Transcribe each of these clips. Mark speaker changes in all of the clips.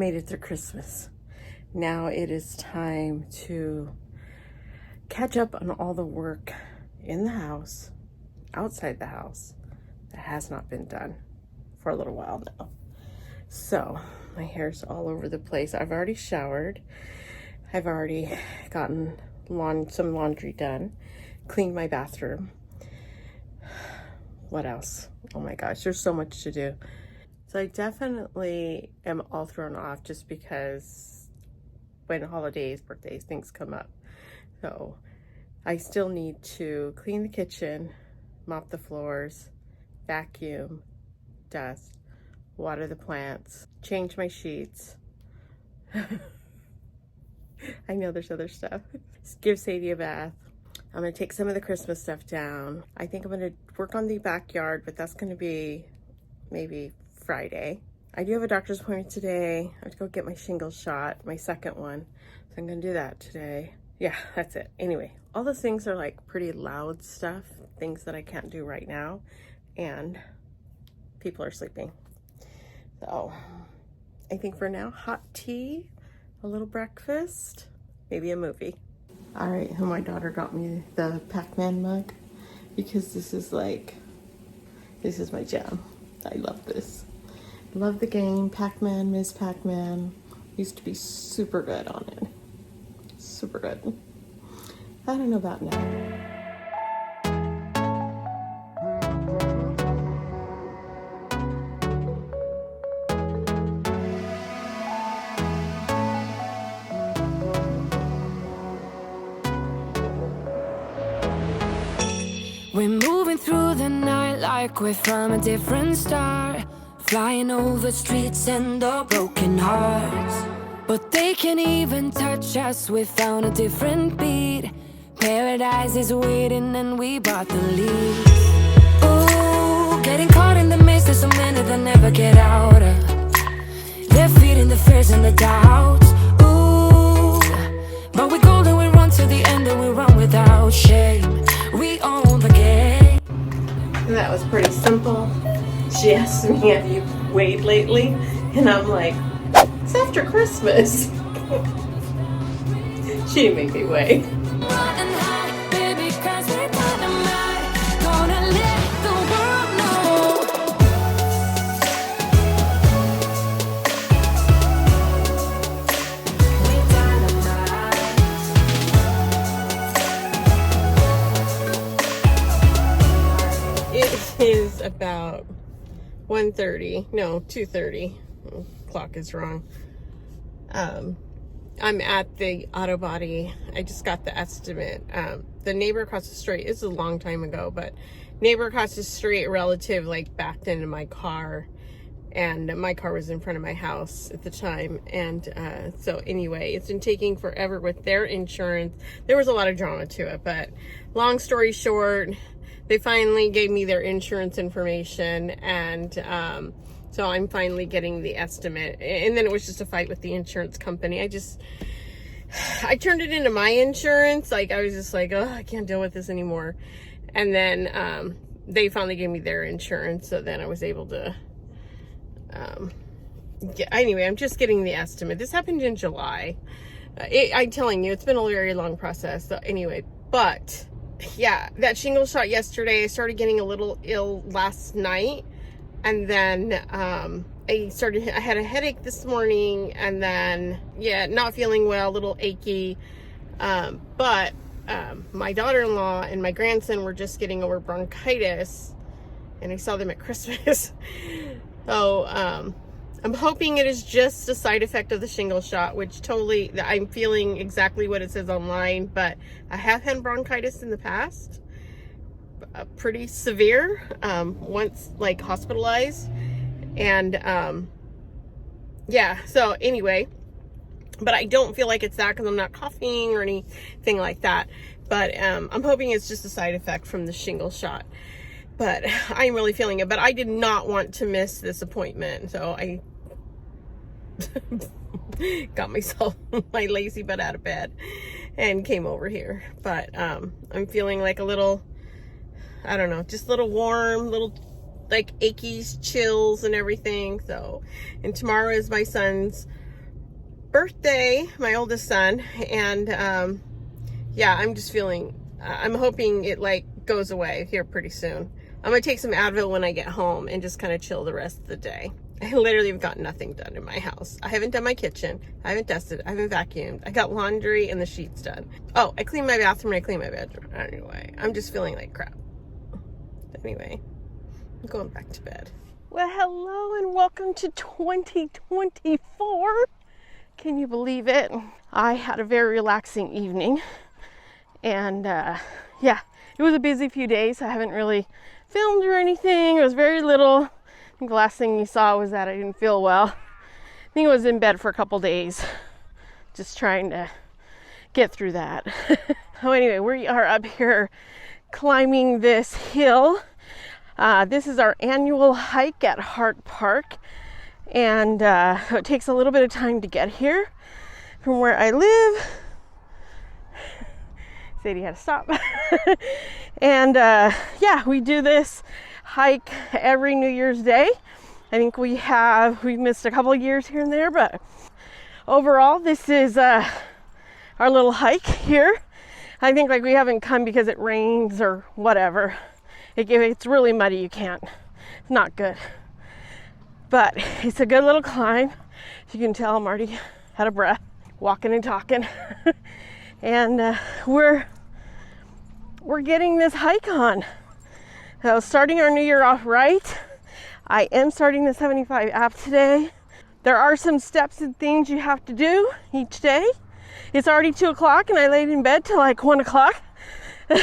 Speaker 1: made it through Christmas. Now it is time to catch up on all the work in the house, outside the house, that has not been done for a little while now. So my hair's all over the place. I've already showered. I've already gotten some laundry done, cleaned my bathroom. What else? Oh my gosh, there's so much to do. So I definitely am all thrown off just because when holidays, birthdays, things come up. So I still need to clean the kitchen, mop the floors, vacuum, dust, water the plants, change my sheets. I know there's other stuff. Give Saydee a bath. I'm gonna take some of the Christmas stuff down. I think I'm gonna work on the backyard, but that's gonna be maybe Friday. I do have a doctor's appointment today. I have to go get my shingles shot, my second one. So I'm gonna do that today. Yeah, that's it. Anyway, all those things are like pretty loud stuff, things that I can't do right now, and people are sleeping. So I think for now, hot tea, a little breakfast, maybe a movie. All right, my daughter got me the Pac-Man mug because this is my jam. I love this. Love the game, Pac-Man, Ms. Pac-Man. Used to be super good on it. Super good. I don't know about now.
Speaker 2: We're moving through the night like we're from a different star, flying over streets and our broken hearts. But they can't even touch us, we found a different beat. Paradise is waiting and we bought the lead. Ooh, getting caught in the mist, there's so many that never get out of. They're feeding the fears and the doubts. Ooh, but we're golden, we run to the end and we run without shame. We own the game.
Speaker 1: That was pretty simple. She asked me, have you weighed lately? And I'm like, it's after Christmas. She didn't make me weigh. It is about 1:30, no, 2:30. Clock is wrong. I'm at the auto body. I just got the estimate. The neighbor across the street, this is a long time ago, but neighbor across the street, a relative, like backed into my car, and my car was in front of my house at the time. And so anyway, it's been taking forever with their insurance. There was a lot of drama to it, but long story short, they finally gave me their insurance information, and so I'm finally getting the estimate. And then it was just a fight with the insurance company. I turned it into my insurance. Like, I was just like, oh, I can't deal with this anymore. And then they finally gave me their insurance, so then I was able to anyway, I'm just getting the estimate. This happened in July. I'm telling you, it's been a very long process. So anyway, but yeah, that shingle shot yesterday, I started getting a little ill last night, and then I had a headache this morning, and then yeah, not feeling well, a little achy, but my daughter-in-law and my grandson were just getting over bronchitis, and I saw them at Christmas. So I'm hoping it is just a side effect of the shingle shot, which totally, I'm feeling exactly what it says online, but I have had bronchitis in the past, pretty severe, once like hospitalized, and yeah, so anyway, but I don't feel like it's that because I'm not coughing or anything like that, but I'm hoping it's just a side effect from the shingle shot. But I'm really feeling it, but I did not want to miss this appointment, so I got myself my lazy butt out of bed and came over here. But I'm feeling like a little, I don't know, just a little warm, little like achy chills and everything. So, and tomorrow is my son's birthday, my oldest son, and yeah, I'm just feeling, I'm hoping it like goes away here pretty soon. I'm gonna take some Advil when I get home and just kind of chill the rest of the day. I literally have got nothing done in my house. I haven't done my kitchen. I haven't dusted. I haven't vacuumed. I got laundry and the sheets done. Oh, I cleaned my bathroom and I cleaned my bedroom. Anyway, I'm just feeling like crap. Anyway, I'm going back to bed. Well, hello and welcome to 2024. Can you believe it? I had a very relaxing evening. And yeah, it was a busy few days. I haven't really filmed or anything. It was very little. I think the last thing you saw was that I didn't feel well. I think I was in bed for a couple days, just trying to get through that. So anyway, we are up here climbing this hill. This is our annual hike at Hart Park. And it takes a little bit of time to get here from where I live. Saydee had to stop. And yeah, we do this hike every New Year's Day. I think we've missed a couple of years here and there, but overall this is our little hike here. I think like we haven't come because it rains or whatever. It's really muddy, it's not good. But it's a good little climb. As you can tell, I'm already out of breath, walking and talking. And we're getting this hike on. So starting our new year off right. I am starting the 75 app today. There are some steps and things you have to do each day. It's already 2 o'clock and I laid in bed till like 1 o'clock. But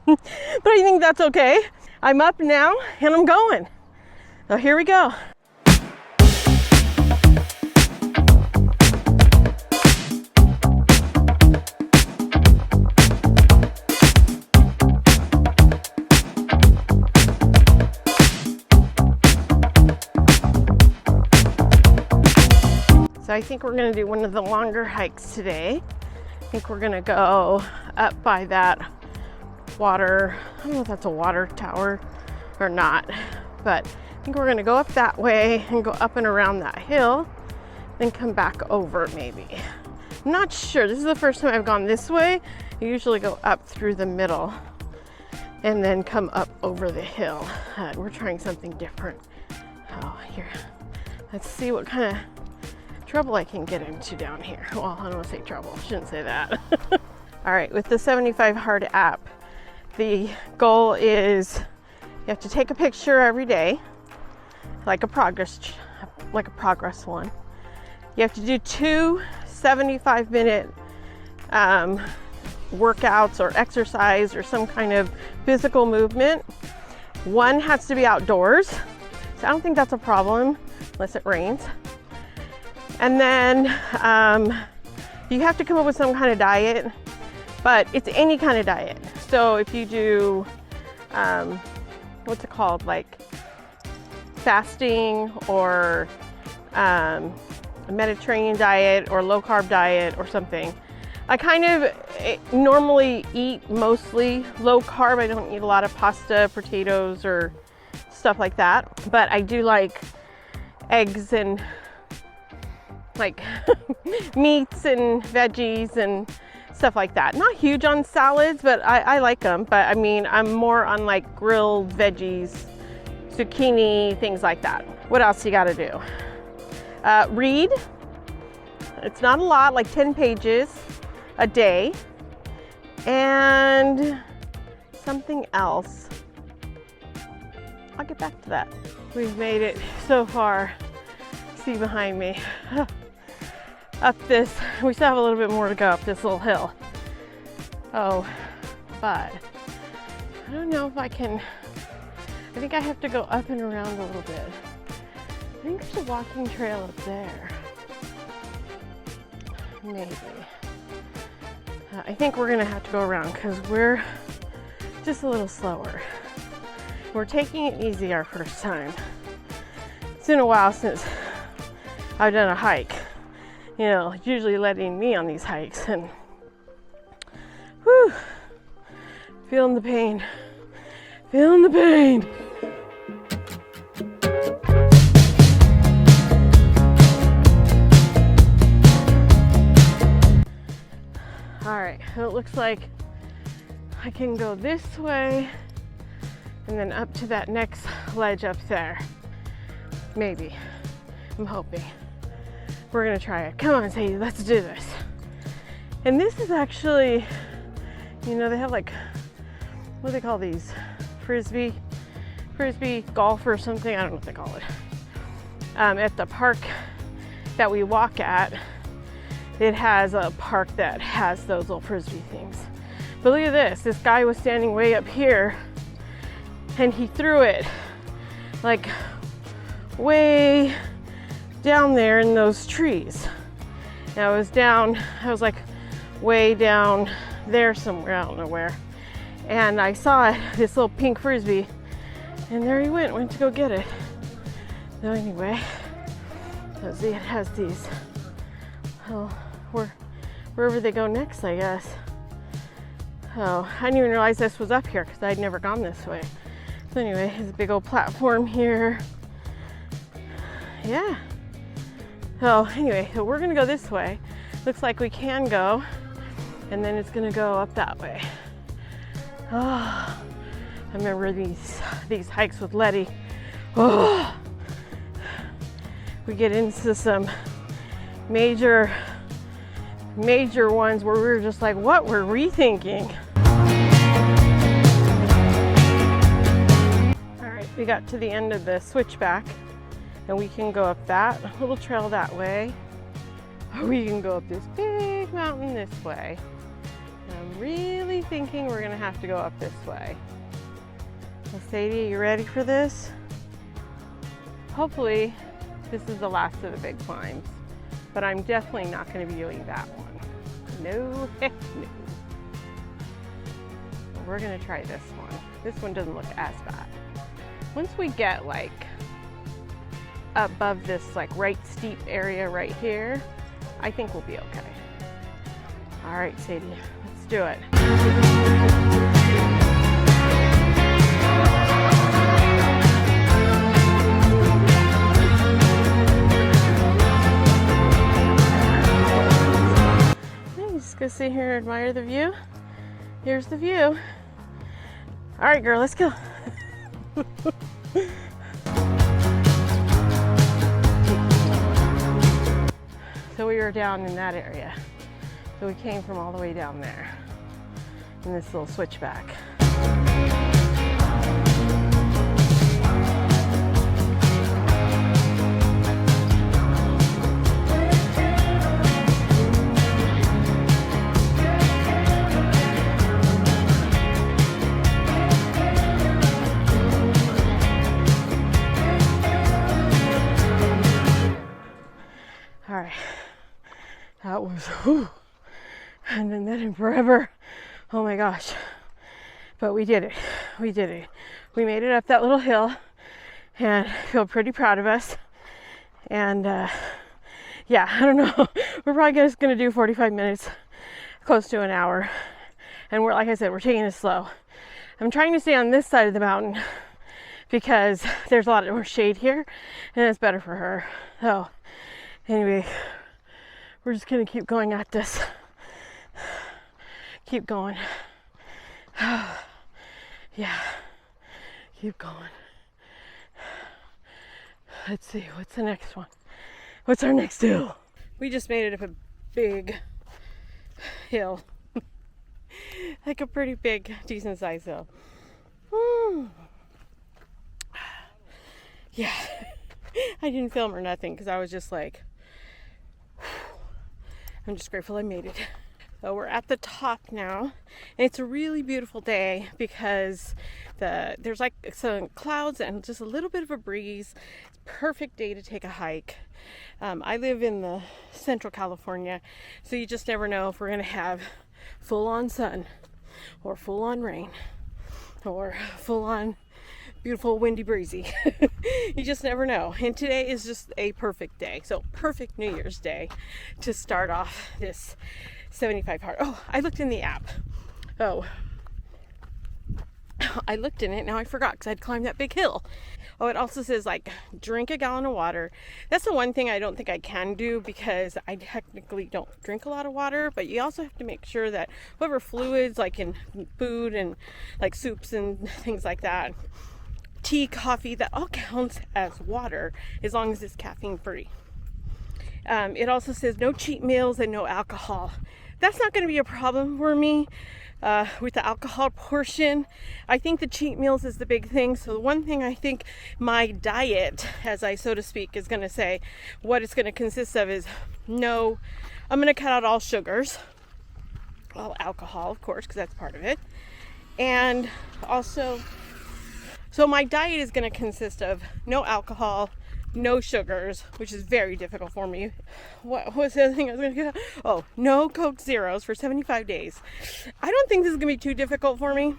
Speaker 1: I think that's okay. I'm up now and I'm going. So here we go. So I think we're going to do one of the longer hikes today. I think we're going to go up by that water. I don't know if that's a water tower or not, but I think we're going to go up that way and go up and around that hill, then come back over maybe. I'm not sure. This is the first time I've gone this way. I usually go up through the middle and then come up over the hill. We're trying something different. Oh, here. Let's see what kind of trouble I can get into down here. Well, I don't want to say trouble. I shouldn't say that. All right, with the 75 Hard app, the goal is you have to take a picture every day, like a progress one. You have to do 2 75-minute workouts or exercise or some kind of physical movement. One has to be outdoors, so I don't think that's a problem unless it rains. And then you have to come up with some kind of diet, but it's any kind of diet. So if you do, what's it called, like fasting or a Mediterranean diet or low carb diet or something. I kind of normally eat mostly low carb. I don't eat a lot of pasta, potatoes, or stuff like that. But I do like eggs and like meats and veggies and stuff like that. Not huge on salads, but I like them. But I mean, I'm more on like grilled veggies, zucchini, things like that. What else you gotta do? Read. It's not a lot, like 10 pages a day. And something else. I'll get back to that. We've made it so far. See behind me. Up this, we still have a little bit more to go up this little hill. Oh, but I don't know if I can. I think I have to go up and around a little bit. I think there's a walking trail up there. Maybe. I think we're gonna have to go around because we're just a little slower. We're taking it easy our first time. It's been a while since I've done a hike. You know, usually letting me on these hikes, and whew, feeling the pain. Feeling the pain. it looks like I can go this way and then up to that next ledge up there. Maybe. I'm hoping. We're gonna try it. Come on, Saydee, let's do this. And this is actually, you know, they have like, what do they call these? Frisbee golf or something. I don't know what they call it. At the park that we walk at, it has a park that has those little Frisbee things. But look at this. This guy was standing way up here and he threw it like way down there in those trees. Now I was like way down there somewhere, I don't know where. And I saw it, this little pink Frisbee, and there he went to go get it. So anyway, it has these, well, wherever they go next, I guess. Oh, I didn't even realize this was up here because I'd never gone this way. So anyway, there's a big old platform here. Yeah. So anyway, so we're gonna go this way. Looks like we can go, and then it's gonna go up that way. Oh, I remember these hikes with Letty. Oh, we get into some major ones where we were just like, what were we thinking? All right, we got to the end of the switchback, and we can go up that little trail that way, or we can go up this big mountain this way. And I'm really thinking we're gonna have to go up this way. So Saydee, you ready for this? Hopefully this is the last of the big climbs, but I'm definitely not gonna be doing that one. No, heck no. We're gonna try this one. This one doesn't look as bad. Once we get like above this like right steep area right here, I think we'll be okay. All right, Saydee, let's do it. Just go sit here and admire the view. Here's the view. All right, girl, let's go. So we were down in that area. So we came from all the way down there in this little switchback. All right, that was, whew. And then that in forever. Oh my gosh. But we did it. We did it. We made it up that little hill and I feel pretty proud of us. And yeah, I don't know. We're probably just gonna do 45 minutes, close to an hour. And we're, like I said, we're taking it slow. I'm trying to stay on this side of the mountain because there's a lot more shade here and it's better for her. So anyway, we're just gonna keep going at this. Keep going. Yeah, keep going. Let's see, what's the next one? What's our next hill? We just made it up a big hill. Like a pretty big, decent sized hill. Yeah, I didn't film or nothing because I was just like, I'm just grateful I made it. So we're at the top now, and it's a really beautiful day because there's like some clouds and just a little bit of a breeze. It's a perfect day to take a hike. I live in the Central California, so you just never know if we're gonna have full-on sun or full-on rain or full-on beautiful windy breezy. You just never know. And today is just a perfect day. So perfect New Year's Day to start off this 75 Hart. Oh, I looked in the app. Oh, I looked in it, now I forgot because I'd climbed that big hill. Oh, it also says like drink a gallon of water. That's the one thing I don't think I can do because I technically don't drink a lot of water, but you also have to make sure that whatever fluids like in food and like soups and things like that, tea, coffee, that all counts as water as long as it's caffeine free. It also says no cheat meals and no alcohol. That's not going to be a problem for me. With the alcohol portion, I think the cheat meals is the big thing. So the one thing I think my diet, as I so to speak, is going to say what it's going to consist of is no, I'm going to cut out all sugars, all alcohol, of course, because that's part of it. And also, so my diet is going to consist of no alcohol, no sugars, which is very difficult for me. What was the other thing I was going to get? Oh, no Coke Zeros for 75 days. I don't think this is going to be too difficult for me.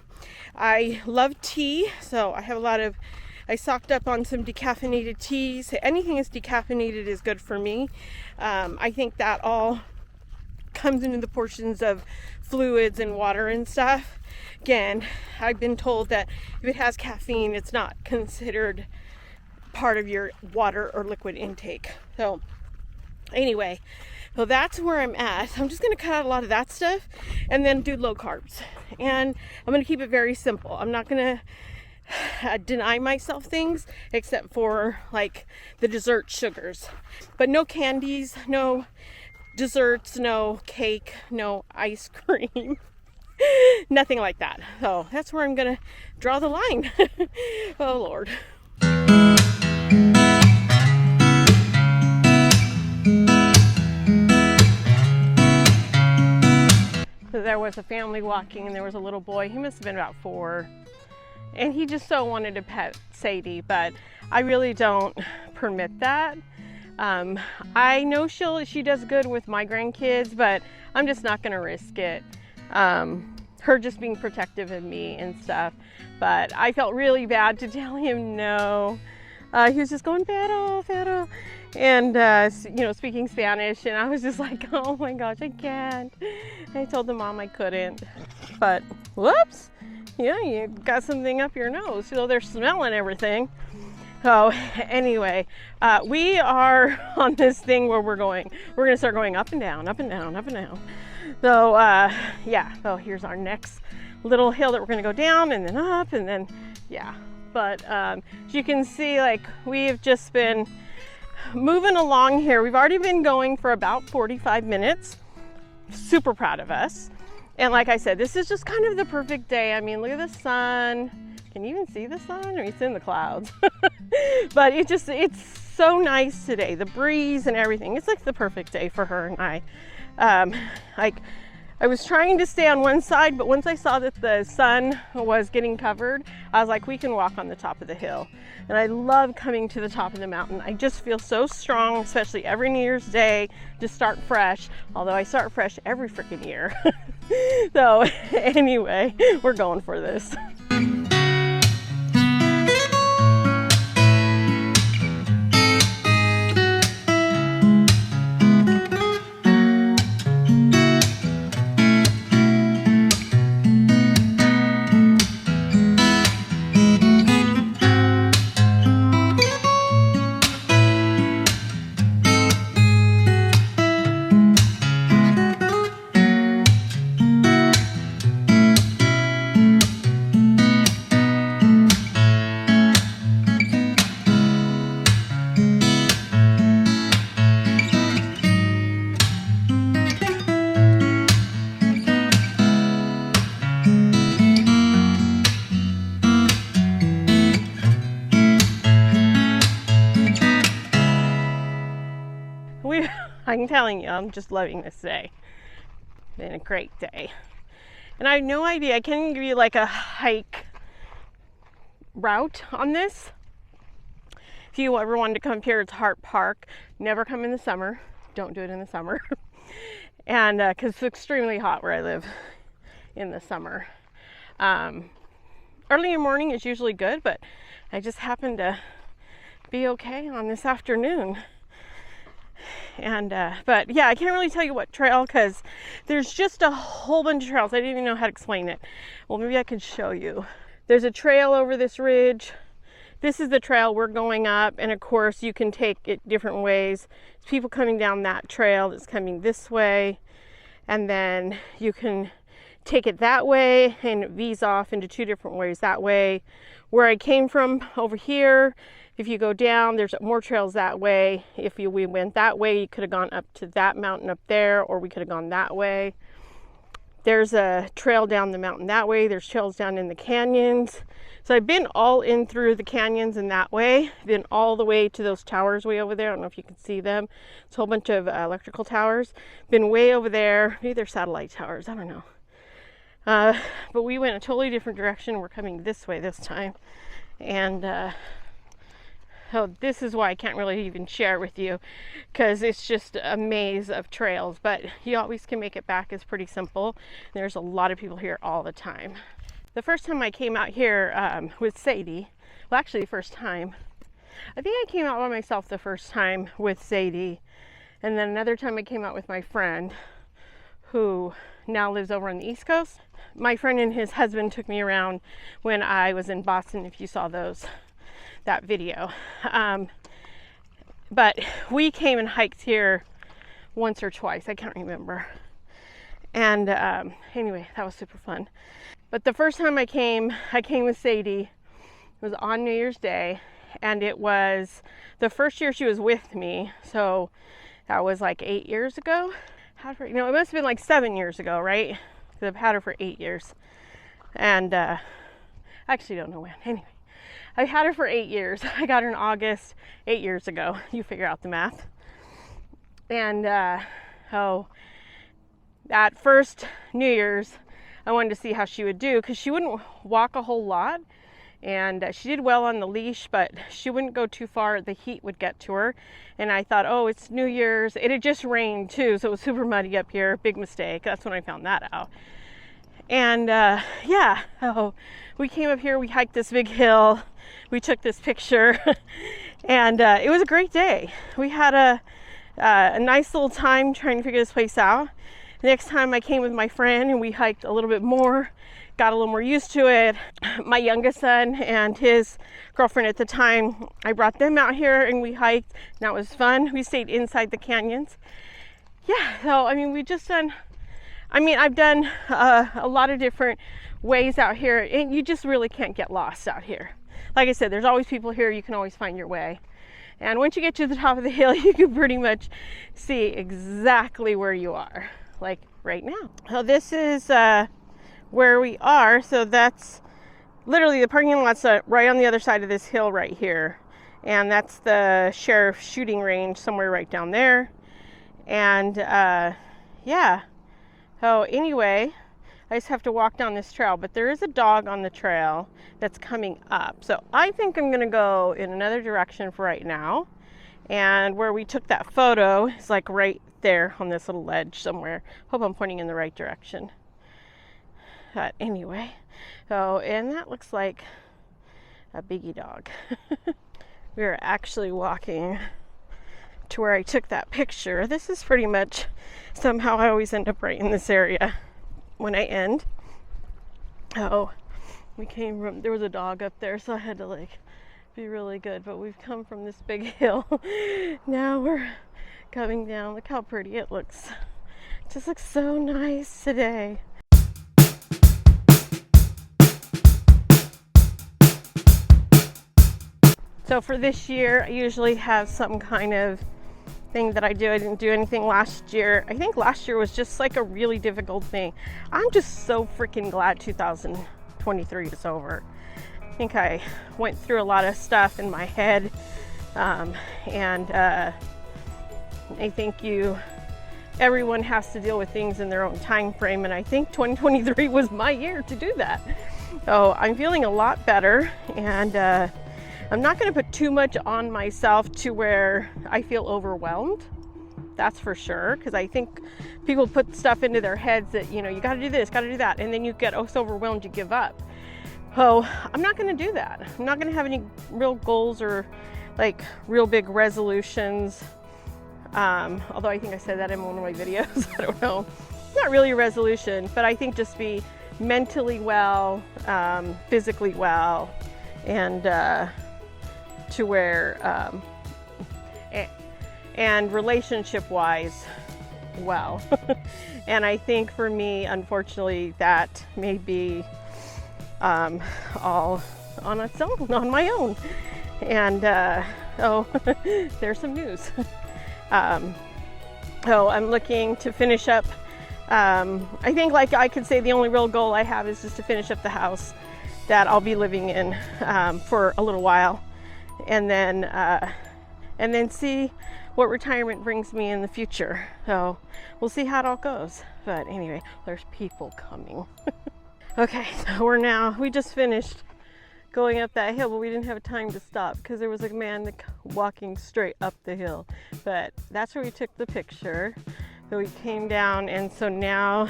Speaker 1: I love tea, so I stocked up on some decaffeinated teas. Anything that's decaffeinated is good for me. I think that all comes into the portions of fluids and water and stuff. Again, I've been told that if it has caffeine, it's not considered part of your water or liquid intake. So anyway, so that's where I'm at. So I'm just going to cut out a lot of that stuff and then do low carbs. And I'm going to keep it very simple. I'm not going to deny myself things except for like the dessert sugars. But no candies, no desserts, no cake, no ice cream. Nothing like that. So that's where I'm going to draw the line. Oh Lord. So there was a family walking and there was a little boy, he must have been about 4, and he just so wanted to pet Saydee, but I really don't permit that. I know she does good with my grandkids, but I'm just not gonna risk it. Her just being protective of me and stuff, but I felt really bad to tell him no. He was just going, pero, and speaking Spanish, and I was just like, oh my gosh, I can't. I told the mom I couldn't, but whoops, you got something up your nose, so they're smelling everything. So anyway, we are on this thing where we're gonna start going up and down, up and down, up and down. So so here's our next little hill that we're gonna go down and then up and then but as you can see, like, we've just been moving along here. We've already been going for about 45 minutes. Super proud of us. And like I said, this is just kind of the perfect day. I mean, look at the sun. Can you even see the sun? Or it's in the clouds. But it's so nice today. The breeze and everything. It's like the perfect day for her and I. I was trying to stay on one side, but once I saw that the sun was getting covered, I was like, we can walk on the top of the hill. And I love coming to the top of the mountain. I just feel so strong, especially every New Year's Day, to start fresh, although I start fresh every freaking year. So anyway, we're going for this. I'm telling you, I'm just loving this day. It's been a great day. And I have no idea, I can't even give you like a hike route on this. If you ever wanted to come here, it's Hart Park. Never come in the summer. Don't do it in the summer. And because it's extremely hot where I live in the summer. Early in the morning is usually good, but I just happened to be okay on this afternoon. And but yeah, I can't really tell you what trail because there's just a whole bunch of trails. I didn't even know how to explain it. Well, maybe I could show you. There's a trail over this ridge. This is the trail we're going up, and of course you can take it different ways. There's people coming down that trail that's coming this way, and then you can take it that way, and it V's off into two different ways that way. Where I came from over here, if you go down, there's more trails that way. If we went that way, you could have gone up to that mountain up there, or we could have gone that way. There's a trail down the mountain that way. There's trails down in the canyons. So I've been all in through the canyons and that way. Been all the way to those towers way over there. I don't know if you can see them. It's a whole bunch of electrical towers. Been way over there. Maybe they're satellite towers. I don't know. But we went a totally different direction. We're coming this way this time. And so this is why I can't really even share with you, because it's just a maze of trails, but you always can make it back. It's pretty simple. There's a lot of people here all the time. The first time I came out here with Saydee, well, actually the first time, I think I came out by myself the first time with Saydee, and then another time I came out with my friend who now lives over on the East Coast. My friend and his husband took me around when I was in Boston, if you saw that video. But we came and hiked here once or twice, I can't remember. And anyway, that was super fun. But the first time I came with Saydee. It was on New Year's Day, and it was the first year she was with me, so that was like 8 years ago. It must have been like 7 years ago, right? Because I've had her for 8 years. And I actually don't know when. Anyway, I had her for 8 years. I got her in August 8 years ago. You figure out the math. And that first New Year's, I wanted to see how she would do, because she wouldn't walk a whole lot. And she did well on the leash, but she wouldn't go too far. The heat would get to her. And I thought, oh, it's New Year's. It had just rained too, so it was super muddy up here. Big mistake. That's when I found that out. And we came up here. We hiked this big hill. We took this picture. And it was a great day. We had a nice little time trying to figure this place out. The next time I came with my friend, and we hiked a little bit more. Got a little more used to it. My youngest son and his girlfriend at the time, I brought them out here and we hiked. That was fun. We stayed inside the canyons. Yeah, so I've done a lot of different ways out here, and you just really can't get lost out here. Like I said, there's always people here. You can always find your way. And once you get to the top of the hill, you can pretty much see exactly where you are, like right now. So this is where we are. So that's literally the parking lot's right on the other side of this hill right here, and that's the sheriff's shooting range somewhere right down there. And so anyway, I just have to walk down this trail, but there is a dog on the trail that's coming up, so I think I'm gonna go in another direction for right now. And where we took that photo is like right there on this little ledge somewhere. Hope I'm pointing in the right direction. But anyway, and that looks like a biggie dog. We are actually walking to where I took that picture. This is pretty much, somehow I always end up right in this area when I end. We came from, there was a dog up there, so I had to be really good, but we've come from this big hill. Now we're coming down. Look how pretty it looks. It just looks so nice today. So for this year, I usually have some kind of thing that I do. I didn't do anything last year. I think last year was just like a really difficult thing. I'm just so freaking glad 2023 is over. I think I went through a lot of stuff in my head, and I think everyone has to deal with things in their own time frame, and I think 2023 was my year to do that. So I'm feeling a lot better, and I'm not going to put too much on myself to where I feel overwhelmed. That's for sure, because I think people put stuff into their heads that, you got to do this, got to do that, and then you get so overwhelmed you give up. So I'm not going to do that. I'm not going to have any real goals or real big resolutions. Although I think I said that in one of my videos. I don't know. Not really a resolution, but I think just be mentally well, physically well, and to where and relationship wise well. And I think for me, unfortunately, that may be all on its own, on my own. And oh, there's some news. Oh, I'm looking to finish up. I think, like, I could say the only real goal I have is just to finish up the house that I'll be living in for a little while, and then see what retirement brings me in the future. So we'll see how it all goes. But anyway, there's people coming. Okay, so we just finished going up that hill, but we didn't have time to stop because there was a man walking straight up the hill. But that's where we took the picture. So we came down, and so now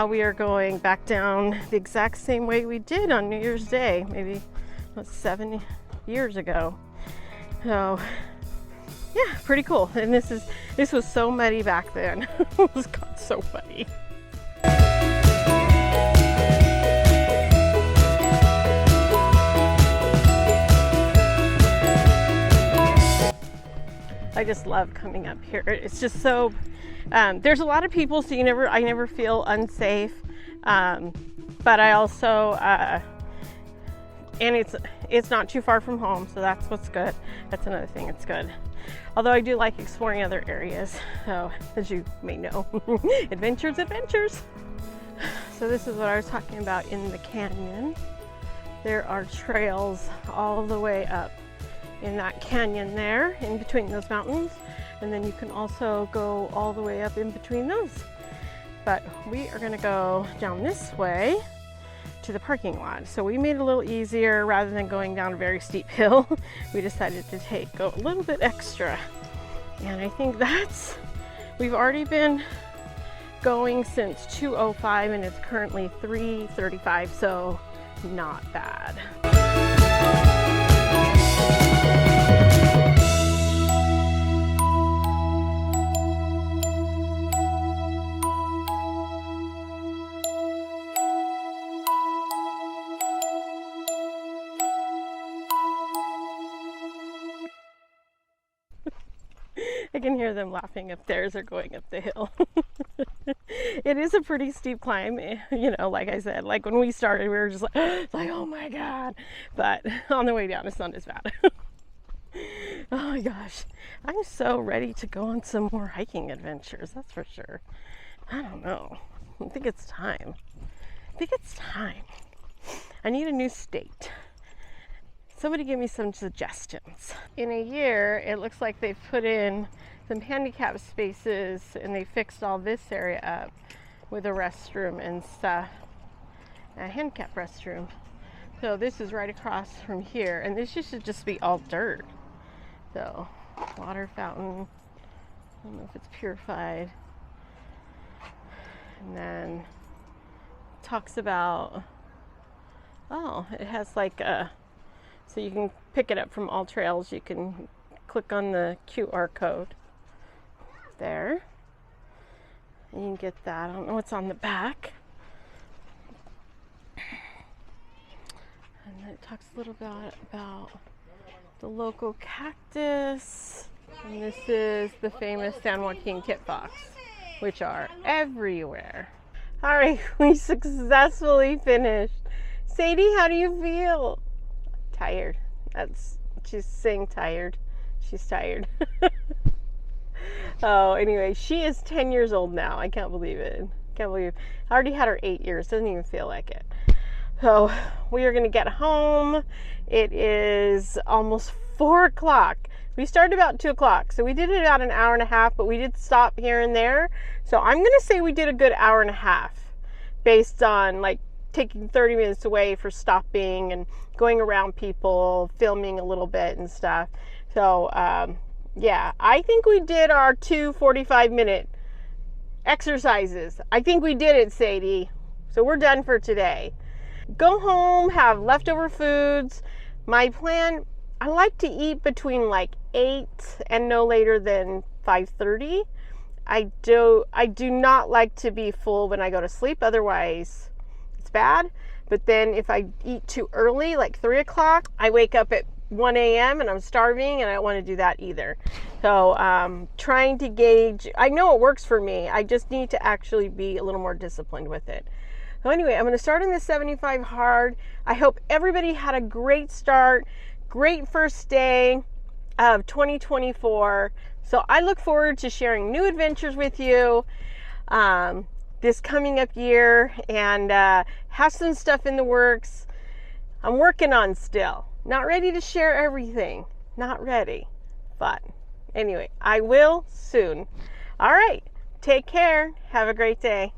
Speaker 1: we are going back down the exact same way we did on New Year's Day, maybe 7 years ago. So yeah, pretty cool. And this was so muddy back then. It was so funny. I just love coming up here. It's just so, there's a lot of people, so I never feel unsafe. But I also, and it's not too far from home, so that's what's good. That's another thing, it's good. Although I do like exploring other areas, so as you may know, adventures. So this is what I was talking about in the canyon. There are trails all the way up in that canyon there, in between those mountains, and then you can also go all the way up in between those. But we are gonna go down this way to the parking lot. So we made it a little easier. Rather than going down a very steep hill, we decided to go a little bit extra. And I think we've already been going since 2:05, and it's currently 3:35, so not bad. I can hear them laughing up there as they're going up the hill. It is a pretty steep climb, like I said. Like when we started, we were just like, oh my God. But on the way down, it's not as bad. Oh my gosh. I'm so ready to go on some more hiking adventures, that's for sure. I don't know. I think it's time. I need a new state. Somebody give me some suggestions. In a year, it looks like they've put in some handicap spaces, and they fixed all this area up with a restroom and stuff, a handicap restroom. So this is right across from here, and this should just be all dirt. So water fountain, I don't know if it's purified. And then talks about, it has like so you can pick it up from All Trails. You can click on the QR code there, and you can get that. I don't know what's on the back. And then it talks a little bit about the local cactus. And this is the famous San Joaquin kit fox, which are everywhere. All right, we successfully finished. Saydee, how do you feel? Tired. She's saying tired. She's tired. Oh, anyway, she is 10 years old now. I can't believe it. I already had her 8 years. Doesn't even feel like it. So we are going to get home. It is almost 4 o'clock. We started about 2 o'clock. So we did it about an hour and a half, but we did stop here and there. So I'm going to say we did a good hour and a half based on like taking 30 minutes away for stopping and going around people, filming a little bit and stuff. So, yeah, I think we did our 2 45-minute exercises. I think we did it, Saydee. So we're done for today. Go home, have leftover foods. My plan, I like to eat between like 8 and no later than 5:30. I do not like to be full when I go to sleep. Otherwise, it's bad. But then if I eat too early, like 3 o'clock, I wake up at 1 a.m. and I'm starving, and I don't want to do that either. So trying to gauge, I know it works for me. I just need to actually be a little more disciplined with it. So anyway, I'm going to start in the 75 hard. I hope everybody had a great start, great first day of 2024. So I look forward to sharing new adventures with you this coming up year, and have some stuff in the works I'm working on still. Not ready to share everything. Not ready. But anyway, I will soon. All right. Take care. Have a great day.